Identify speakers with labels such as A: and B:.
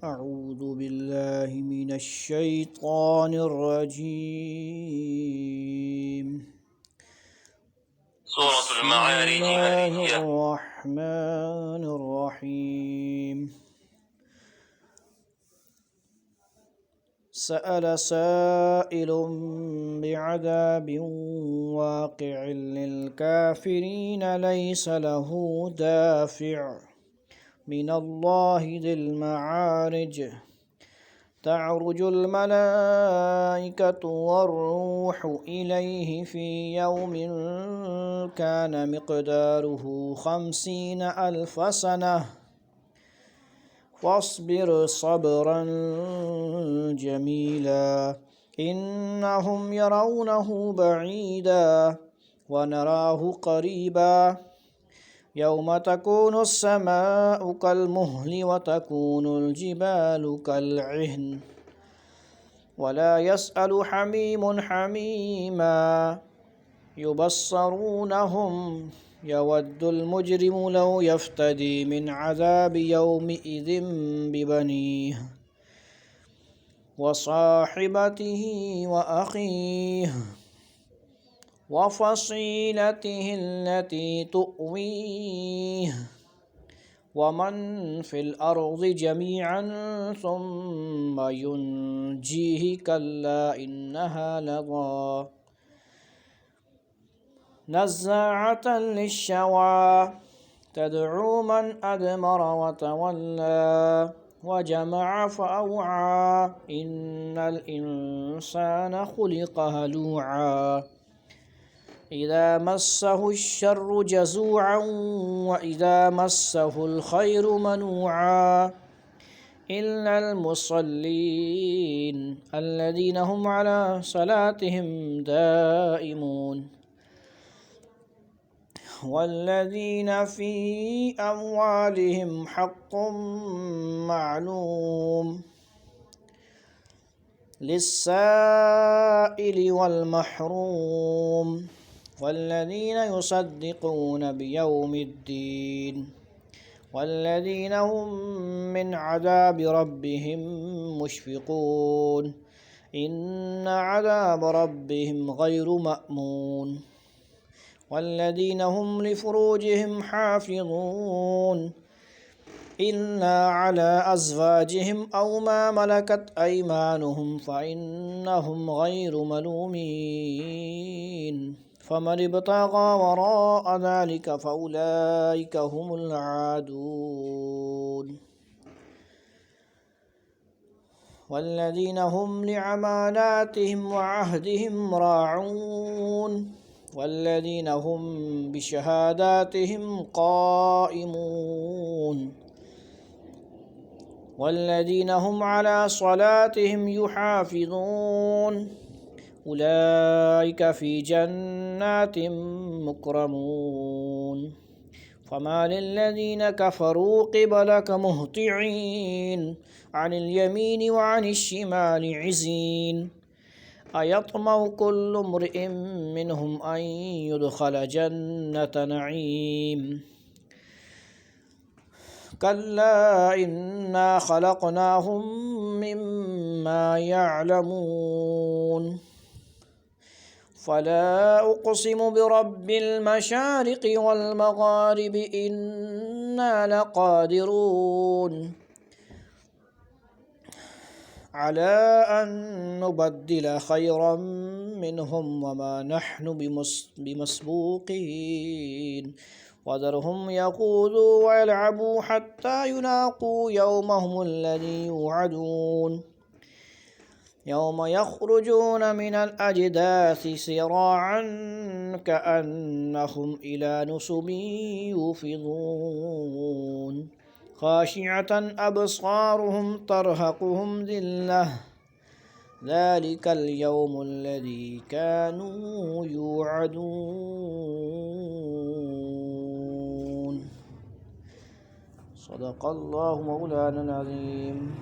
A: أعوذ بالله من الشيطان الرجيم
B: سورة
A: بسم
B: المعارج
A: الله
B: مكية.
A: الرحمن الرحيم سأل سائل بعذاب واقع للكافرين ليس له دافع من الله ذي المعارج تعرج الملائكة والروح إليه في يوم كان مقداره 50,000 سنة فاصبر صبرا جميلا إنهم يرونه بعيدا ونراه قريبا يوم تكون السماء كالمهل وتكون الجبال كالعهن ولا يسأل حميم حميما يبصرونهم يود المجرم لو يفتدي من عذاب يومئذ ببنيه وصاحبته وأخيه وفصيلته التي تؤويه ومن في الأرض جميعا ثم ينجيه كلا إنها لظى نزاعة للشوى تدعو من أدمر وتولى وجمع فأوعى إن الإنسان خلق هلوعا إذا مسه الشر جزوعا وإذا مسه الخير منوعا إلا المصلين الذين هم على صلاتهم دائمون والذين في أموالهم حق معلوم للسائل والمحروم والذين يصدقون بيوم الدين والذين هم من عذاب ربهم مشفقون إن عذاب ربهم غير مأمون والذين هم لفروجهم حافظون إلا على أزواجهم أو ما ملكت أيمانهم فإنهم غير ملومين فمن ابتغى وراء ذلك فأولئك هم العادون والذين هم لأماناتهم وعهدهم راعون والذين هم بشهاداتهم قائمون والذين هم على صلاتهم يحافظون أولئك في جنات مكرمون فما للذين كفروا قبلك مهطعين عن اليمين وعن الشمال عزين أيطمع كل امرئ منهم أن يدخل جنة نعيم كلا إنا خلقناهم مما يعلمون فلا أقسم برب المشارق والمغارب إنا لقادرون على أن نبدل خيرا منهم وما نحن بمسبوقين وذرهم يخوضوا ويلعبوا حتى يلاقوا يومهم الذي يوعدون يوم يخرجون من الأجداث سراعا كأنهم إلى نصب يوفضون خاشعة أبصارهم ترهقهم ذلة ذلك اليوم الذي كانوا يوعدون صدق الله مولانا العظيم.